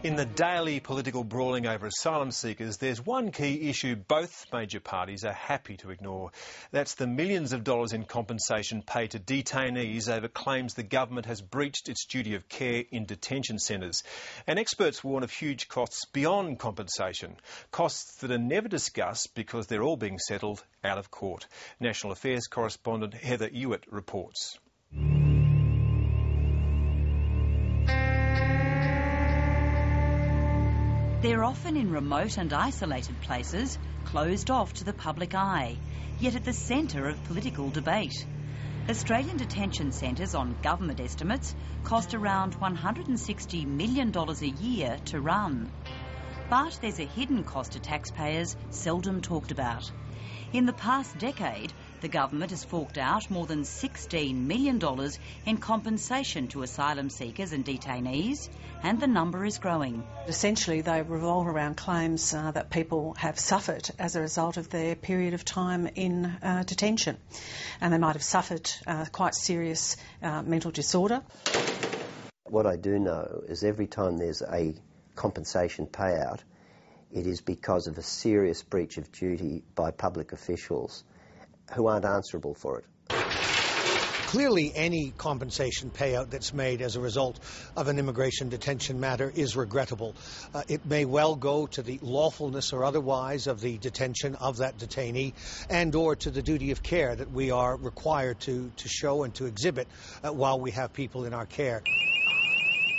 In the daily political brawling over asylum seekers, there's one key issue both major parties are happy to ignore. That's the millions of dollars in compensation paid to detainees over claims the government has breached its duty of care in detention centres. And experts warn of huge costs beyond compensation, costs that are never discussed because they're all being settled out of court. National Affairs correspondent Heather Ewart reports. They're often in remote and isolated places, closed off to the public eye, yet at the centre of political debate. Australian detention centres, on government estimates, cost around $160 million a year to run. But there's a hidden cost to taxpayers seldom talked about. In the past decade, the government has forked out more than $16 million in compensation to asylum seekers and detainees, and the number is growing. Essentially, they revolve around claims that people have suffered as a result of their period of time in detention. And they might have suffered quite serious mental disorder. What I do know is every time there's a compensation payout, it is because of a serious breach of duty by public officials who aren't answerable for it. Clearly, any compensation payout that's made as a result of an immigration detention matter is regrettable. It may well go to the lawfulness or otherwise of the detention of that detainee and or to the duty of care that we are required to show and to exhibit while we have people in our care.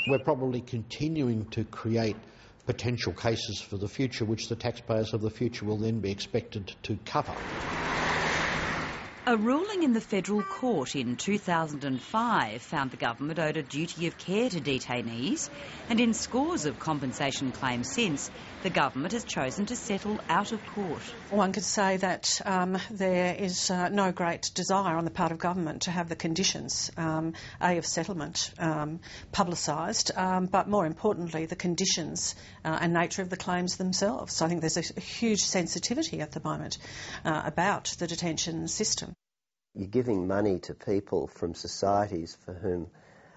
We're probably continuing to create potential cases for the future, which the taxpayers of the future will then be expected to cover. A ruling in the federal court in 2005 found the government owed a duty of care to detainees, and in scores of compensation claims since, the government has chosen to settle out of court. One could say that there is no great desire on the part of government to have the conditions, of settlement publicised, but more importantly, the conditions and nature of the claims themselves. So I think there's a huge sensitivity at the moment about the detention system. You're giving money to people from societies for whom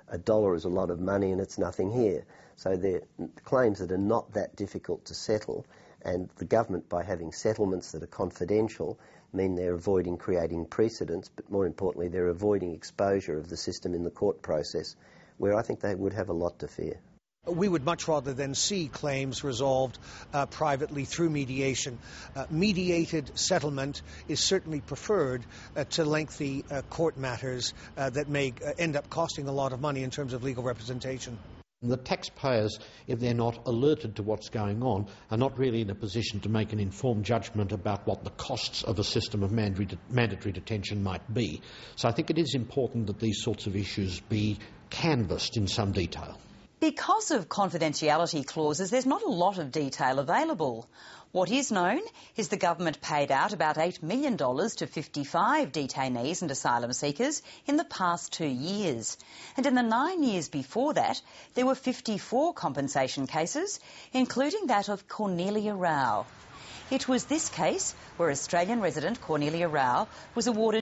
$1 is a lot of money and it's nothing here. So they're claims that are not that difficult to settle, and the government, by having settlements that are confidential, mean they're avoiding creating precedents, but more importantly, they're avoiding exposure of the system in the court process, where I think they would have a lot to fear. We would much rather than see claims resolved privately through mediation. Mediated settlement is certainly preferred to lengthy court matters that may end up costing a lot of money in terms of legal representation. The taxpayers, if they're not alerted to what's going on, are not really in a position to make an informed judgment about what the costs of a system of mandatory detention might be. So I think it is important that these sorts of issues be canvassed in some detail. Because of confidentiality clauses, there's not a lot of detail available. What is known is the government paid out about $8 million to 55 detainees and asylum seekers in the past 2 years. And in the 9 years before that, there were 54 compensation cases, including that of Cornelia Rao. It was this case where Australian resident Cornelia Rao was awarded